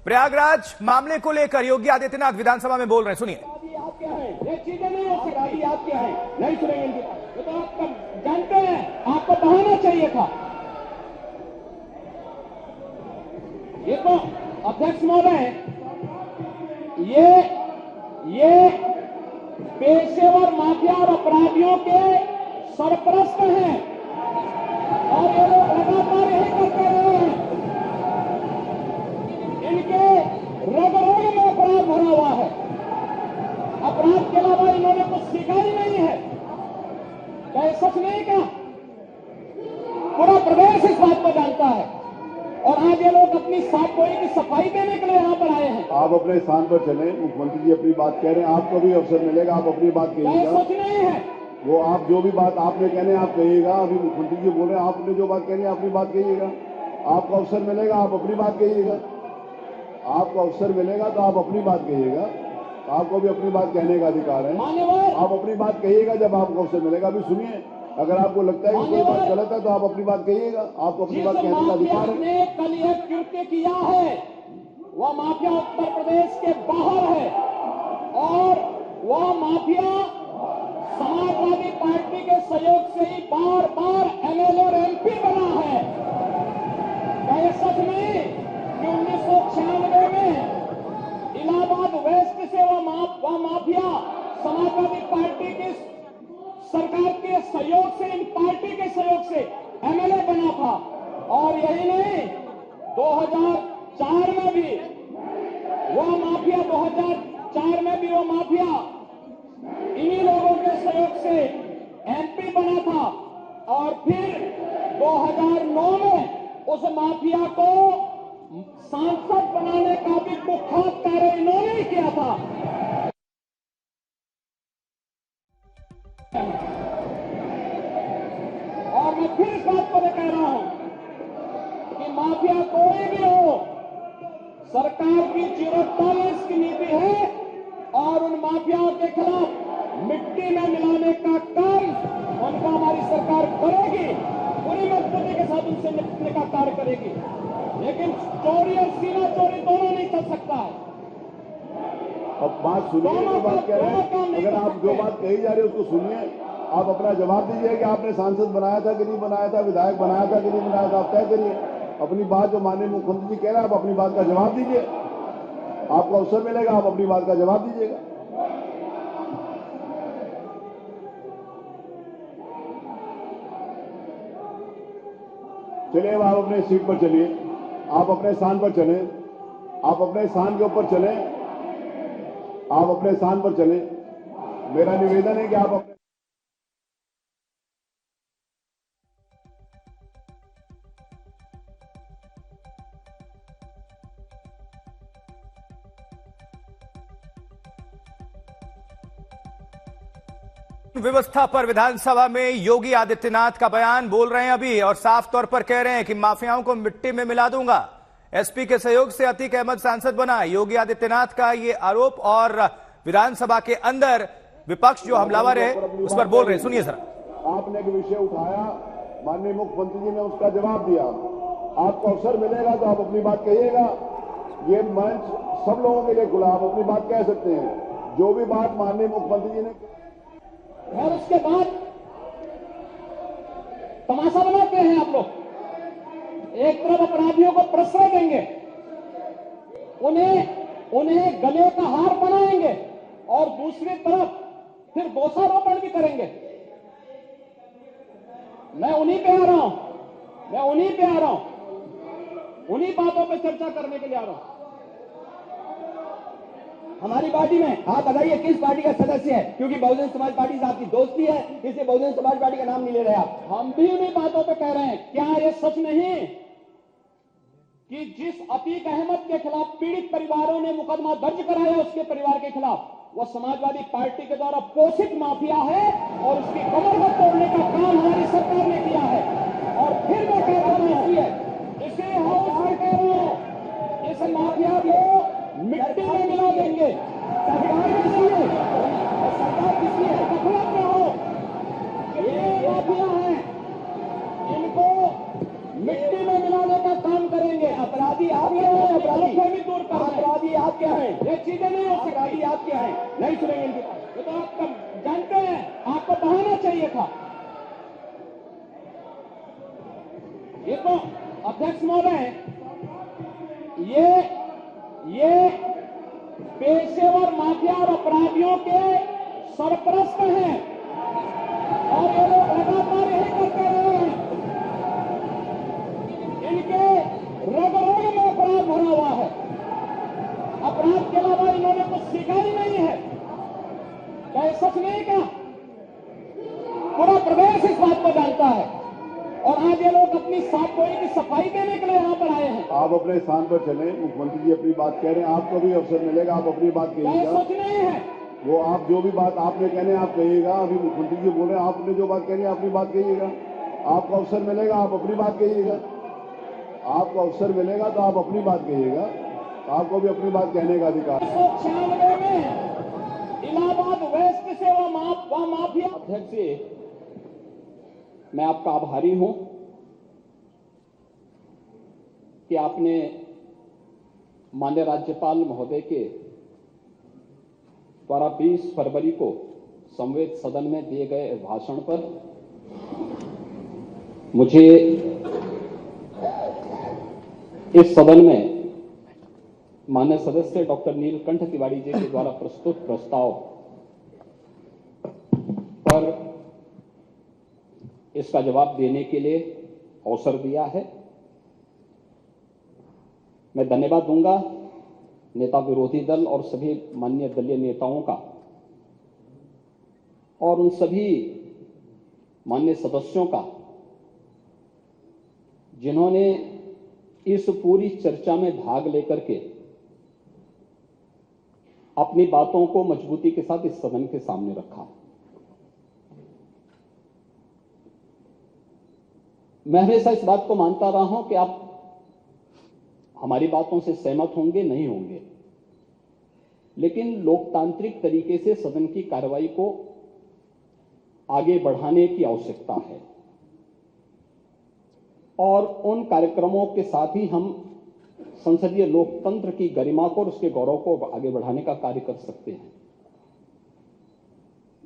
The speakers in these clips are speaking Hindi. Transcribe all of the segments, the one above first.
प्रयागराज मामले को लेकर योगी आदित्यनाथ विधानसभा में बोल रहे हैं, सुनिए। आप क्या है, ये चीजें नहीं हो सकती। आप क्या है, नहीं सुनेंगे इनकी बात। ये तो आप जानते हैं, आपको बहाना चाहिए था। ये तो अध्यक्ष महोदय, ये पेशेवर माफिया और अपराधियों के सरपरस्त हैं और ये लोग लगातार यही करते रहे हैं। इनके रग-रग में अपराध भरा हुआ है। अपराध के अलावा इन्होंने कुछ सीखा ही नहीं है। क्या ये सच नहीं का? पूरा प्रदेश इस बात को जानता है और आज ये लोग अपनी साफ गोई की सफाई देने के लिए यहाँ पर आए हैं। आप अपने स्थान पर चले, मुख्यमंत्री जी अपनी बात कह रहे हैं, आपको भी अवसर मिलेगा, आप अपनी बात कहिएगा। सच नहीं है वो आप जो भी बात आपने कहने आप कहिएगा। अभी मुख्यमंत्री जी बोल रहे हैं, आपने जो बात कहनी है अपनी बात कहिएगा। आपको अवसर मिलेगा, आप अपनी बात कहिएगा। आपको अवसर मिलेगा तो आप अपनी बात कहिएगा। आपको भी अपनी बात कहने का अधिकार है, आप अपनी बात कहिएगा जब आपको अवसर मिलेगा। अभी सुनिए, अगर आपको लगता है कि कोई बात गलत है तो आप अपनी बात कहिएगा। आपको अपनी बात कहने का अधिकार है। ने कल एक कृत्य किया है, वह माफिया उत्तर प्रदेश के बाहर है और वह माफिया समाजवादी पार्टी के सहयोग से ही बार बार एमएलए और एमपी बना है। क्या यह सच नहीं कि 1996 में इलाहाबाद वेस्ट से वह माफिया समाजवादी पार्टी की सरकार के सहयोग से, इन पार्टी के सहयोग से एमएलए बना था। और यही नहीं, 2004 में भी वह माफिया 2004 में भी वो माफिया इन्हीं लोगों के सहयोग से एमपी बना था और फिर 2009 में उस माफिया को सांसद बनाने का भी कुख्यात कार्य इन्होंने ही किया था। और मैं फिर इस बात को कह रहा हूं कि माफिया कोई भी हो, सरकार की 0 टॉलरेंस की नीति है और उन माफियाओं के खिलाफ मिट्टी में मिलाने का काम उनका हमारी सरकार करेगी। पूरी मजबूती के साथ उनसे निपटने का कार्य करेगी, लेकिन चोरी और सीना चोरी दोनों नहीं चल सकता है। अब बात सुनिए, जो बात कह रहे हैं, अगर आप जो बात कही जा रही है उसको सुनिए। आप अपना जवाब दीजिए कि आपने सांसद बनाया था कि नहीं बनाया था, विधायक बनाया था कि नहीं बनाया था। आप तय करिए अपनी बात। जो माननीय मुख्यमंत्री जी कह रहे हैं, आप अपनी बात का जवाब दीजिए। आपको अवसर मिलेगा, आप अपनी बात का जवाब दीजिएगा। चलिए, अब आप अपने सीट पर चलिए, आप अपने स्थान पर चलें, आप अपने स्थान के ऊपर चलें, आप अपने स्थान पर चलें। मेरा निवेदन है कि आप अपने व्यवस्था पर विधानसभा में योगी आदित्यनाथ का बयान बोल रहे हैं अभी, और साफ तौर पर कह रहे हैं कि माफियाओं को मिट्टी में मिला दूंगा। एसपी के सहयोग से अतीक अहमद सांसद बना, योगी आदित्यनाथ का ये आरोप। और विधानसभा के अंदर विपक्ष जो हमलावर है उस पर बोल रहे हैं, सुनिए सर। आपने एक विषय उठाया, माननीय मुख्यमंत्री जी ने उसका जवाब दिया। आपको अवसर मिलेगा तो आप अपनी बात कहिएगा। ये मंच सब लोगों के लिए खुला, आप अपनी बात कह सकते हैं। जो भी बात माननीय मुख्यमंत्री जी ने, और उसके बाद तमाशा बनाते हैं आप लोग। एक तरफ अपराधियों को प्रश्रय देंगे, उन्हें गले का हार बनाएंगे और दूसरी तरफ फिर दोषारोपण भी करेंगे। मैं उन्हीं पे आ रहा हूं, उन्हीं बातों पे चर्चा करने के लिए आ रहा हूं। हमारी पार्टी में आप बताइए किस पार्टी का सदस्य है, क्योंकि बहुजन समाज पार्टी से आपकी दोस्ती है, इसलिए बहुजन समाज पार्टी का नाम नहीं ले रहे आप। हम भी उन्हीं बातों पे कह रहे हैं। क्या ये सच नहीं कि जिस अतीक अहमद के खिलाफ पीड़ित परिवारों ने मुकदमा दर्ज कराया, उसके परिवार के खिलाफ, वह समाजवादी पार्टी के द्वारा पोषित माफिया है और उसकी कमर को तोड़ने का काम हमारी सरकार ने किया है। और फिर मैं कह रहा हूं, इसे हाउस में कह रहा हूं, इस माफिया को मिट्टी में मिला देंगे। सरकार किसी है, गफलत में हो, ये माफिया है, इनको मिट्टी में मिलाने का काम करेंगे। अपराधी आप लोग, अपराधी दूर कर अपराधी आप क्या हैं? ये चीजें नहीं हो सकती। अपराधी आप क्या हैं? नहीं सुनेंगे इनकी बात। ये तो आप जानते हैं, आपको बहाना चाहिए था। ये तो अध्यक्ष महोदय, ये पेशेवर माफिया और अपराधियों के सरपरस्त हैं और ये लोग लगातार यही करते रहे हैं। इनके रग-रग में अपराध भरा हुआ है। अपराध के अलावा इन्होंने कुछ सीखा ही नहीं है। क्या ये सच नहीं का? पूरा प्रदेश इस बात को जानता है और आज ये लोग अपनी साफ गोई की सफाई देने के लिए यहाँ पर आए हैं। आप अपने स्थान पर चले, मुख्यमंत्री जी अपनी बात कह रहे हैं, आपको भी अवसर मिलेगा, आप अपनी बात क्या ये कहिएगा। सच नहीं है? वो आप जो भी बात आपने कहने आप कहिएगा। अभी मुख्यमंत्री जी बोल रहे हैं, आपने जो बात कहनी है अपनी बात कहिएगा। आपको अवसर मिलेगा, आप अपनी बात कहिएगा। आपको अवसर मिलेगा तो आप अपनी बात कहिएगा। आपको भी अपनी बात कहने का अधिकार। 1996 में इलाहाबाद वेस्ट से वह माफिया। अध्यक्ष जी, मैं आपका आभारी हूं कि आपने माननीय राज्यपाल महोदय के द्वारा 20 फरवरी को संवेद सदन में दिए गए भाषण पर मुझे इस सदन में माननीय सदस्य डॉक्टर नीलकंठ तिवारी जी के द्वारा प्रस्तुत प्रस्ताव पर इसका जवाब देने के लिए अवसर दिया है। मैं धन्यवाद दूंगा नेता विरोधी दल और सभी माननीय दलीय नेताओं का और उन सभी माननीय सदस्यों का जिन्होंने इस पूरी चर्चा में भाग लेकर के अपनी बातों को मजबूती के साथ इस सदन के सामने रखा। मैं हमेशा इस बात को मानता रहा हूं कि आप हमारी बातों से सहमत होंगे, नहीं होंगे, लेकिन लोकतांत्रिक तरीके से सदन की कार्रवाई को आगे बढ़ाने की आवश्यकता है और उन कार्यक्रमों के साथ ही हम संसदीय लोकतंत्र की गरिमा को और उसके गौरव को आगे बढ़ाने का कार्य कर सकते हैं।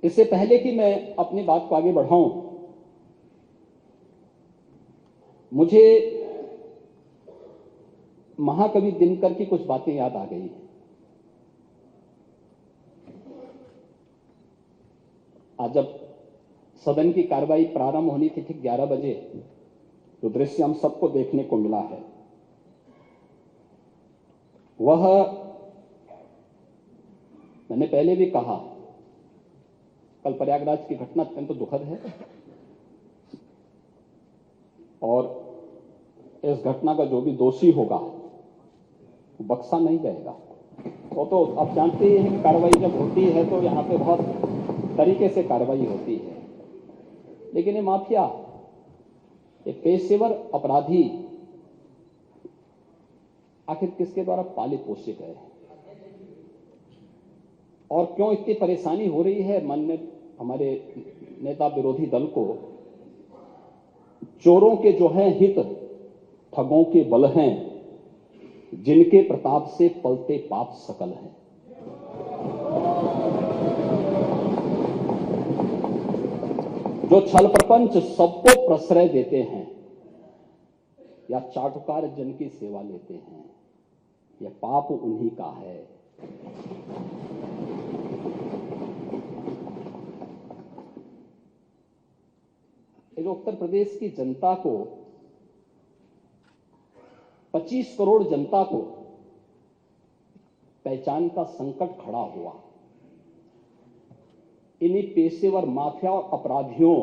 इससे पहले कि मैं अपनी बात को आगे बढ़ाऊं, मुझे महाकवि दिनकर की कुछ बातें याद आ गई। आज जब सदन की कार्रवाई प्रारंभ होनी थी ठीक 11 बजे, जो दृश्य हम सबको देखने को मिला है वह, मैंने पहले भी कहा, कल प्रयागराज की घटना अत्यंत दुखद है और इस घटना का जो भी दोषी होगा वो बख्शा नहीं जाएगा। वो तो आप जानते ही हैं कि कार्रवाई जब होती है तो यहां पे बहुत तरीके से कार्रवाई होती है, लेकिन ये माफिया, ये पेशेवर अपराधी आखिर किसके द्वारा पाले पोसे गए और क्यों इतनी परेशानी हो रही है? माननीय हमारे नेता विरोधी दल को चोरों के जो हैं हित, ठगों के बल हैं, जिनके प्रताप से पलते पाप सकल हैं। जो छल प्रपंच सबको प्रश्रय देते हैं या चाटुकार जन की सेवा लेते हैं, यह पाप उन्हीं का है। एक उत्तर प्रदेश की जनता को, 25 करोड़ जनता को पहचान का संकट खड़ा हुआ इन्हीं पेशेवर माफिया और अपराधियों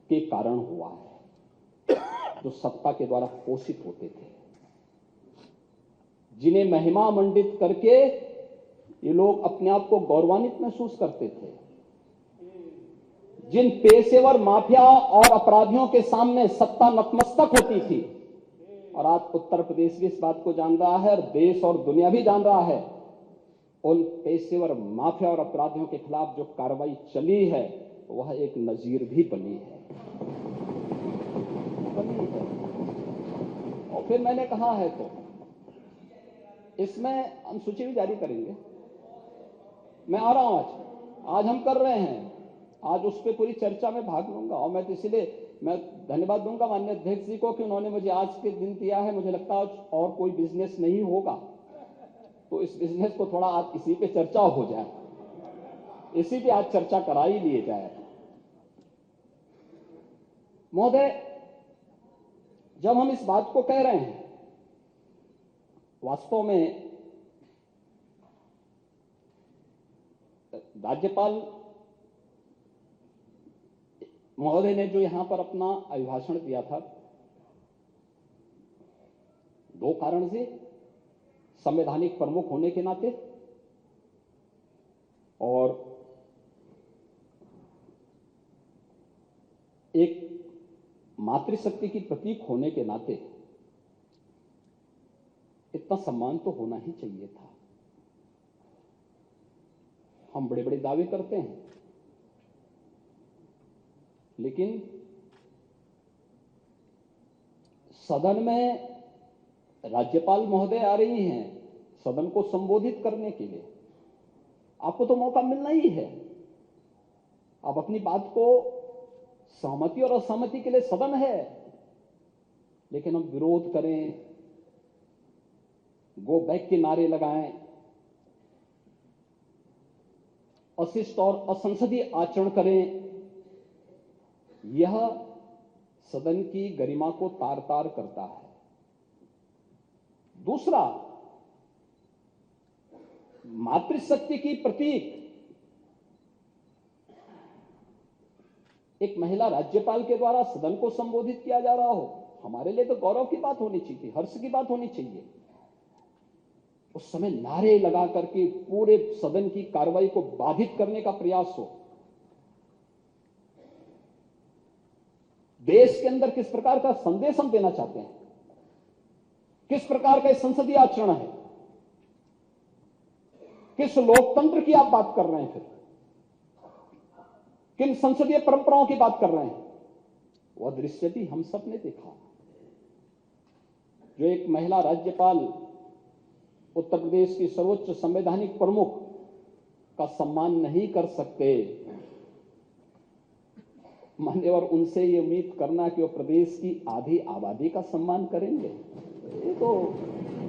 के कारण हुआ है, जो सत्ता के द्वारा पोषित होते थे, जिन्हें महिमा मंडित करके ये लोग अपने आप को गौरवान्वित महसूस करते थे। जिन पेशेवर माफिया और अपराधियों के सामने सत्ता नतमस्तक होती थी, और आज उत्तर प्रदेश भी इस बात को जान रहा है और देश और दुनिया भी जान रहा है, उन पेशेवर माफिया और अपराधियों के खिलाफ जो कार्रवाई चली है वह एक नजीर भी बनी है। और फिर मैंने कहा है तो इसमें हम सूची भी जारी करेंगे। मैं आ रहा हूं आज हम कर रहे हैं, आज उस पर पूरी चर्चा में भाग लूंगा। और मैं तो इसलिए मैं धन्यवाद दूंगा माननीय अध्यक्ष जी को कि उन्होंने मुझे आज के दिन दिया है। मुझे लगता है और कोई बिजनेस नहीं होगा तो इस बिजनेस को थोड़ा आज इसी पे चर्चा हो जाए, इसी पे आज चर्चा करा ही लिए जाए। महोदय, जब हम इस बात को कह रहे हैं, वास्तव में राज्यपाल महोदय ने जो यहां पर अपना अभिभाषण दिया था, दो कारण से, संवैधानिक प्रमुख होने के नाते और एक मातृशक्ति की प्रतीक होने के नाते इतना सम्मान तो होना ही चाहिए था। हम बड़े बड़े दावे करते हैं, लेकिन सदन में राज्यपाल महोदय आ रही हैं सदन को संबोधित करने के लिए, आपको तो मौका मिलना ही है। आप अपनी बात को, सहमति और असहमति के लिए सदन है, लेकिन हम विरोध करें, गो बैक के नारे लगाएं, अशिष्ट और असंसदीय आचरण करें, यह सदन की गरिमा को तार तार करता है। दूसरा, मातृशक्ति की प्रतीक एक महिला राज्यपाल के द्वारा सदन को संबोधित किया जा रहा हो, हमारे लिए तो गौरव की बात होनी चाहिए, हर्ष की बात होनी चाहिए। उस समय नारे लगा करके पूरे सदन की कार्रवाई को बाधित करने का प्रयास हो। देश के अंदर किस प्रकार का संदेश हम देना चाहते हैं, किस प्रकार का संसदीय आचरण है, किस लोकतंत्र की आप बात कर रहे हैं, फिर किन संसदीय परंपराओं की बात कर रहे हैं, वह दृश्य भी हम सब ने देखा। जो एक महिला राज्यपाल, उत्तर प्रदेश की सर्वोच्च संवैधानिक प्रमुख का सम्मान नहीं कर सकते, मान्यवर उनसे ये उम्मीद करना कि वो प्रदेश की आधी आबादी का सम्मान करेंगे, ये तो